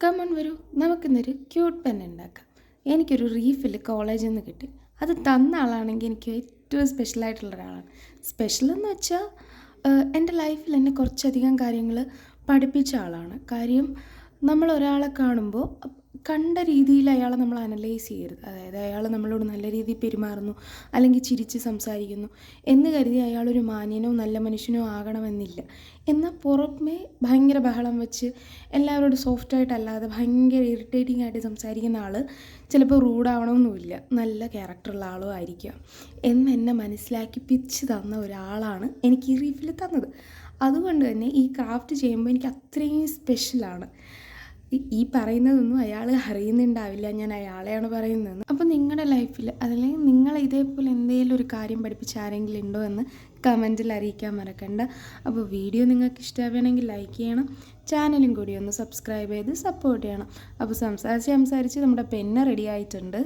Come on വരൂ, നമുക്കിന്നൊരു cute pen ഉണ്ടാക്കാം. എനിക്കൊരു റീഫിൽ കോളേജിൽ നിന്ന് കിട്ടി. അത് തന്ന ആളാണെങ്കിൽ എനിക്ക് ഏറ്റവും സ്പെഷ്യലായിട്ടുള്ള ഒരാളാണ്. സ്പെഷ്യൽ എന്ന് വെച്ചാൽ എൻ്റെ ലൈഫിൽ എന്നെ കുറച്ചധികം കാര്യങ്ങൾ പഠിപ്പിച്ച ആളാണ്. കാര്യം നമ്മൾ ഒരാളെ കാണുമ്പോൾ കണ്ട രീതിയിൽ അയാളെ നമ്മൾ അനലൈസ് ചെയ്യരുത്. അതായത് അയാൾ നമ്മളോട് നല്ല രീതിയിൽ പെരുമാറുന്നു, അല്ലെങ്കിൽ ചിരിച്ച് സംസാരിക്കുന്നു എന്ന് കരുതി അയാളൊരു മാന്യനോ നല്ല മനുഷ്യനോ ആകണമെന്നില്ല. എന്നാൽ പുറമേ ഭയങ്കര ബഹളം വെച്ച് എല്ലാവരോടും സോഫ്റ്റായിട്ടല്ലാതെ ഭയങ്കര ഇറിറ്റേറ്റിംഗ് ആയിട്ട് സംസാരിക്കുന്ന ആൾ ചിലപ്പോൾ റൂഡാവണമെന്നുമില്ല, നല്ല ക്യാരക്ടറുള്ള ആളും ആയിരിക്കാം എന്ന് എന്നെ മനസ്സിലാക്കിപ്പിച്ച് തന്ന ഒരാളാണ് എനിക്ക് ഈ റീഫിൽ തന്നത്. അതുകൊണ്ട് തന്നെ ഈ ക്രാഫ്റ്റ് ചെയ്യുമ്പോൾ എനിക്ക് അത്രയും സ്പെഷ്യലാണ്. ഈ പറയുന്നതൊന്നും അയാൾ അറിയുന്നുണ്ടാവില്ല, ഞാൻ അയാളെയാണ് പറയുന്നത്. അപ്പോൾ നിങ്ങളുടെ ലൈഫിൽ അതല്ലെങ്കിൽ നിങ്ങളെ ഇതേപോലെ എന്തെങ്കിലും ഒരു കാര്യം പഠിപ്പിച്ച ആരെങ്കിലും ഉണ്ടോ എന്ന് കമൻറ്റിൽ അറിയിക്കാൻ മറക്കണ്ട. അപ്പോൾ വീഡിയോ നിങ്ങൾക്ക് ഇഷ്ടമാവുകയാണെങ്കിൽ ലൈക്ക് ചെയ്യണം, ചാനലും കൂടി ഒന്ന് സബ്സ്ക്രൈബ് ചെയ്ത് സപ്പോർട്ട് ചെയ്യണം. അപ്പോൾ സംസാരിച്ച് നമ്മുടെ പെന്ന് റെഡി ആയിട്ടുണ്ട്.